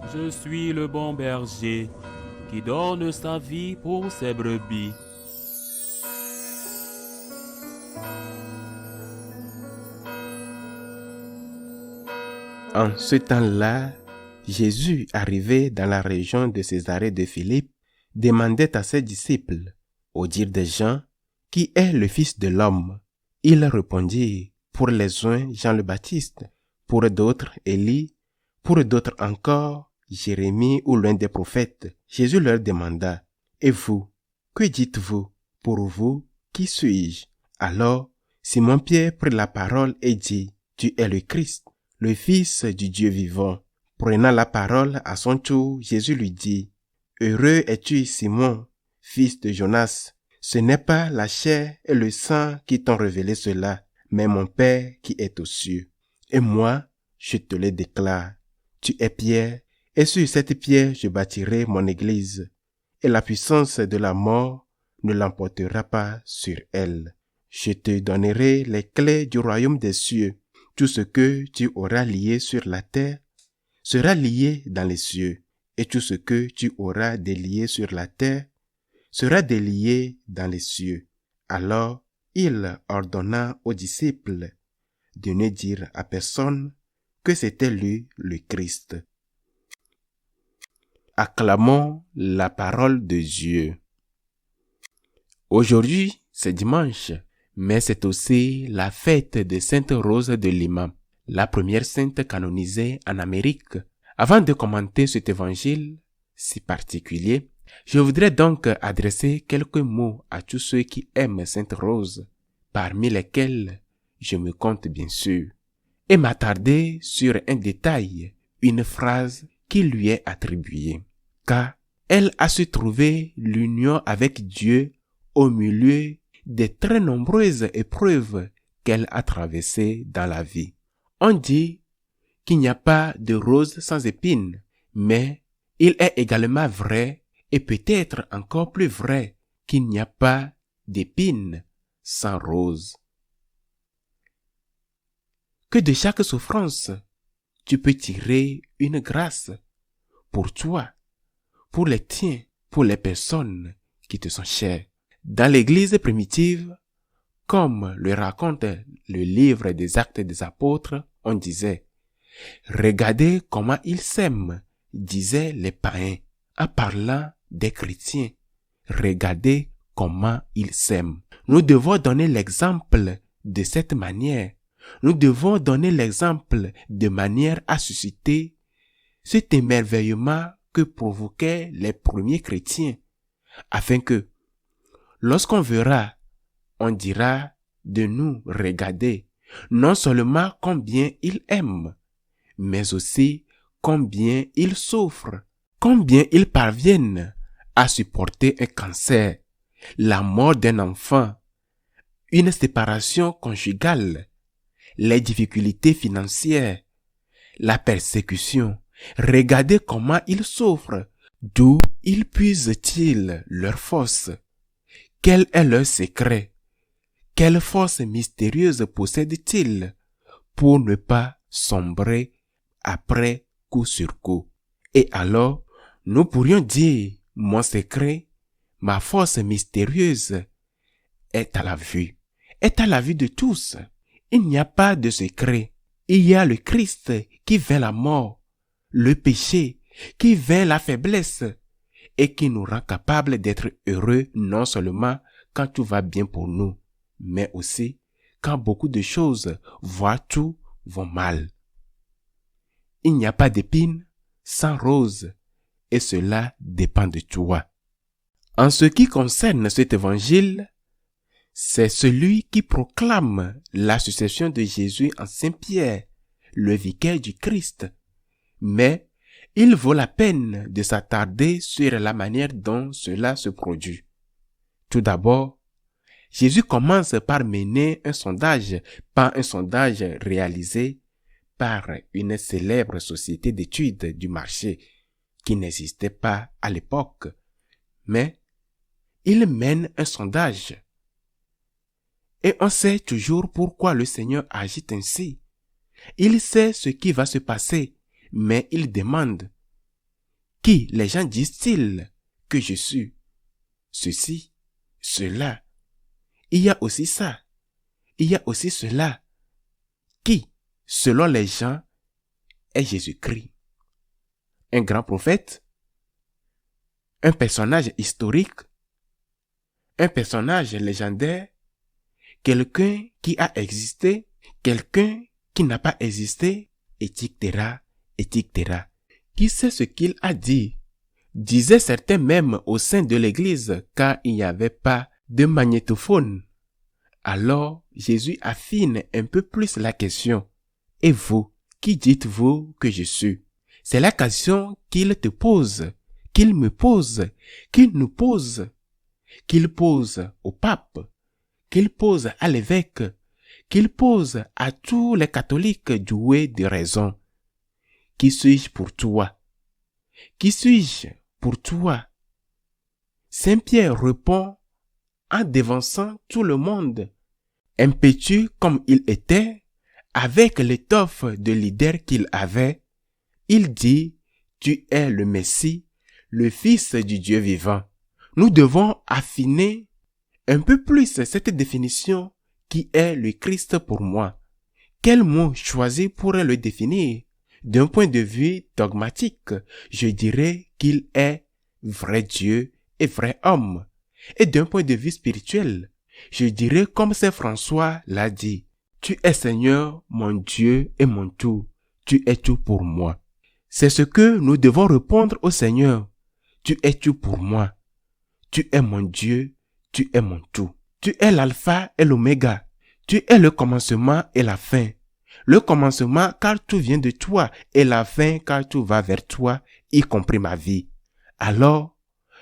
Je suis le bon berger qui donne sa vie pour ses brebis. En ce temps-là, Jésus, arrivé dans la région de Césarée de Philippe, demandait à ses disciples, au dire des gens, qui est le Fils de l'homme? Ils répondirent, pour les uns Jean le Baptiste, pour d'autres Élie, pour d'autres encore Jérémie ou l'un des prophètes. Jésus leur demanda, et vous, que dites-vous? Pour vous, qui suis-je? Alors Simon-Pierre prit la parole et dit, tu es le Christ, le Fils du Dieu vivant. Prenant la parole à son tour, Jésus lui dit, heureux es-tu, Simon, fils de Jonas. Ce n'est pas la chair et le sang qui t'ont révélé cela, mais mon Père qui est aux cieux. Et moi, je te le déclare, tu es Pierre, et sur cette pierre je bâtirai mon église, et la puissance de la mort ne l'emportera pas sur elle. Je te donnerai les clés du royaume des cieux. Tout ce que tu auras lié sur la terre sera lié dans les cieux, et tout ce que tu auras délié sur la terre sera délié dans les cieux. Alors il ordonna aux disciples de ne dire à personne que c'était lui le Christ. Acclamons la parole de Dieu. Aujourd'hui, c'est dimanche, mais c'est aussi la fête de Sainte Rose de Lima, la première sainte canonisée en Amérique. Avant de commenter cet évangile si particulier, je voudrais donc adresser quelques mots à tous ceux qui aiment Sainte Rose, parmi lesquels je me compte bien sûr, et m'attarder sur un détail, une phrase qui lui est attribuée, car elle a su trouver l'union avec Dieu au milieu des très nombreuses épreuves qu'elle a traversées dans la vie. On dit qu'il n'y a pas de rose sans épines, mais il est également vrai, et peut-être encore plus vrai, qu'il n'y a pas d'épines sans rose. Que de chaque souffrance, tu peux tirer une grâce pour toi, pour les tiens, pour les personnes qui te sont chères. Dans l'Église primitive, comme le raconte le livre des Actes des Apôtres, on disait « Regardez comment ils s'aiment », disaient les païens, en parlant des chrétiens. Regardez comment ils s'aiment. Nous devons donner l'exemple de cette manière. Nous devons donner l'exemple de manière à susciter cet émerveillement que provoquaient les premiers chrétiens, afin que, lorsqu'on verra, on dira de nous, regardez, non seulement combien ils aiment, mais aussi combien ils souffrent, combien ils parviennent à supporter un cancer, la mort d'un enfant, une séparation conjugale, les difficultés financières, la persécution. Regardez comment ils souffrent, d'où ils puisent-ils leur force? Quel est leur secret? Quelle force mystérieuse possèdent-ils pour ne pas sombrer après coup sur coup? Et alors, nous pourrions dire, mon secret, ma force mystérieuse est à la vue de tous. Il n'y a pas de secret. Il y a le Christ qui vainc la mort, le péché, qui vainc la faiblesse et qui nous rend capables d'être heureux non seulement quand tout va bien pour nous, mais aussi quand beaucoup de choses, voire tout, vont mal. Il n'y a pas d'épines sans rose, et cela dépend de toi. En ce qui concerne cet évangile, c'est celui qui proclame la succession de Jésus en Saint-Pierre, le vicaire du Christ. Mais il vaut la peine de s'attarder sur la manière dont cela se produit. Tout d'abord, Jésus commence par mener un sondage, pas un sondage réalisé par une célèbre société d'études du marché qui n'existait pas à l'époque, mais il mène un sondage. Et on sait toujours pourquoi le Seigneur agit ainsi. Il sait ce qui va se passer, mais il demande, Qui les gens disent-ils que je suis? Ceci, cela. Il y a aussi ça. Il y a aussi cela. Qui, selon les gens, est Jésus-Christ? Un grand prophète? Un personnage historique? Un personnage légendaire? Quelqu'un qui a existé? Quelqu'un qui n'a pas existé? Etc. etc. Qui sait ce qu'il a dit? Disaient certains même au sein de l'église, car il n'y avait pas de magnétophone. Alors, Jésus affine un peu plus la question. Et vous, qui dites-vous que je suis? C'est la question qu'il te pose, qu'il me pose, qu'il nous pose, qu'il pose au pape, qu'il pose à l'évêque, qu'il pose à tous les catholiques doués de raison. Qui suis-je pour toi? Qui suis-je pour toi? Saint Pierre répond en devançant tout le monde, impétueux comme il était, avec l'étoffe de leader qu'il avait. Il dit, tu es le Messie, le Fils du Dieu vivant. Nous devons affiner un peu plus cette définition qui est le Christ pour moi. Quel mot choisir pour le définir? D'un point de vue dogmatique, je dirais qu'il est vrai Dieu et vrai homme. Et d'un point de vue spirituel, je dirais comme Saint François l'a dit, tu es Seigneur, mon Dieu et mon tout. Tu es tout pour moi. C'est ce que nous devons répondre au Seigneur. Tu es tout pour moi. Tu es mon Dieu, tu es mon tout. Tu es l'alpha et l'oméga. Tu es le commencement et la fin. Le commencement car tout vient de toi et la fin car tout va vers toi, y compris ma vie. Alors,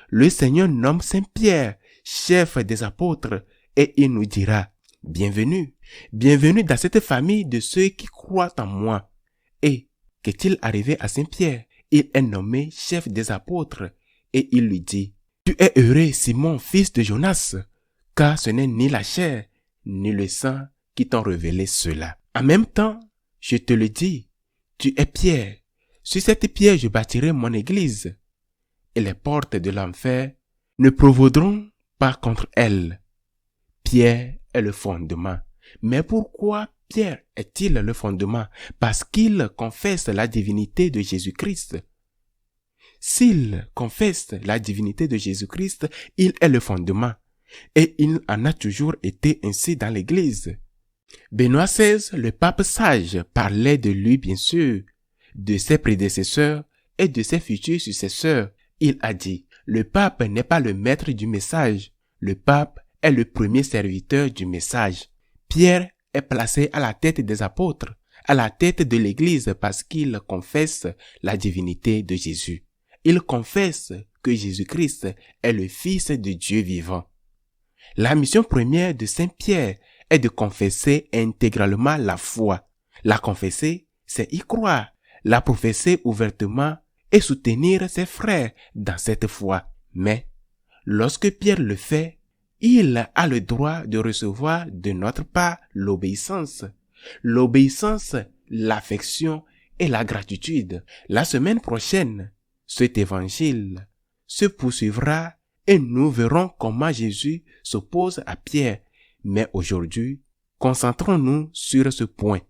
le Seigneur nomme Saint Pierre, chef des apôtres, et il nous dira, bienvenue, bienvenue dans cette famille de ceux qui croient en moi. Et qu'est-il arrivé à Saint Pierre? Il est nommé chef des apôtres, et il lui dit, tu es heureux, Simon, fils de Jonas, car ce n'est ni la chair, ni le sang qui t'ont révélé cela. En même temps, je te le dis, tu es Pierre. Sur cette pierre, je bâtirai mon église. Et les portes de l'enfer ne prévaudront pas contre elle. Pierre est le fondement. Mais pourquoi Pierre est-il le fondement? Parce qu'il confesse la divinité de Jésus-Christ. S'il confesse la divinité de Jésus-Christ, il est le fondement. Et il en a toujours été ainsi dans l'Église. Benoît XVI, le pape sage, parlait de lui bien sûr, de ses prédécesseurs et de ses futurs successeurs. Il a dit, le pape n'est pas le maître du message, le pape est le premier serviteur du message. Pierre est placé à la tête des apôtres, à la tête de l'Église parce qu'il confesse la divinité de Jésus. Il confesse que Jésus-Christ est le Fils de Dieu vivant. La mission première de Saint Pierre est de confesser intégralement la foi. La confesser, c'est y croire. La professer ouvertement et soutenir ses frères dans cette foi. Mais, lorsque Pierre le fait, il a le droit de recevoir de notre part l'obéissance. L'obéissance, l'affection et la gratitude. La semaine prochaine, cet évangile se poursuivra et nous verrons comment Jésus s'oppose à Pierre. Mais aujourd'hui, concentrons-nous sur ce point.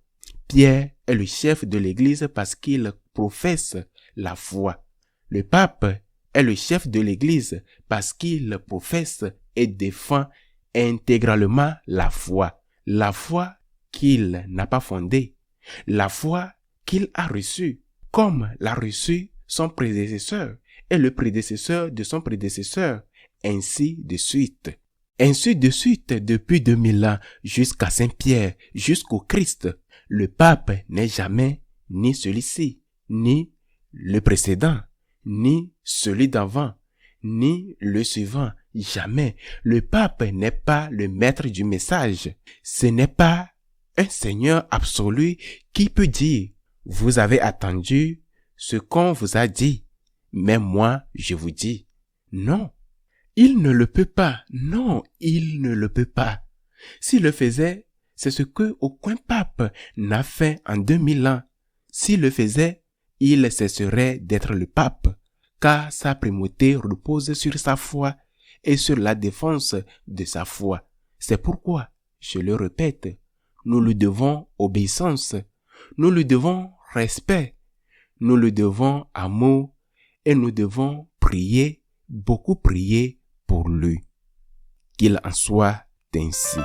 Pierre est le chef de l'Église parce qu'il professe la foi. Le pape est le chef de l'Église parce qu'il professe et défend intégralement la foi. La foi qu'il n'a pas fondée. La foi qu'il a reçue, comme l'a reçue son prédécesseur et le prédécesseur de son prédécesseur, ainsi de suite. Ainsi de suite depuis 2000 ans jusqu'à Saint-Pierre, jusqu'au Christ. Le pape n'est jamais ni celui-ci, ni le précédent, ni celui d'avant, ni le suivant. Jamais. Le pape n'est pas le maître du message. Ce n'est pas un Seigneur absolu qui peut dire, vous avez attendu ce qu'on vous a dit, mais moi je vous dis. Non. Il ne le peut pas. Non, il ne le peut pas. S'il le faisait, c'est ce que aucun pape n'a fait en 2000 ans. S'il le faisait, il cesserait d'être le pape, car sa primauté repose sur sa foi et sur la défense de sa foi. C'est pourquoi, je le répète, nous lui devons obéissance, nous lui devons respect, nous lui devons amour et nous devons prier, beaucoup prier pour lui. Qu'il en soit ainsi.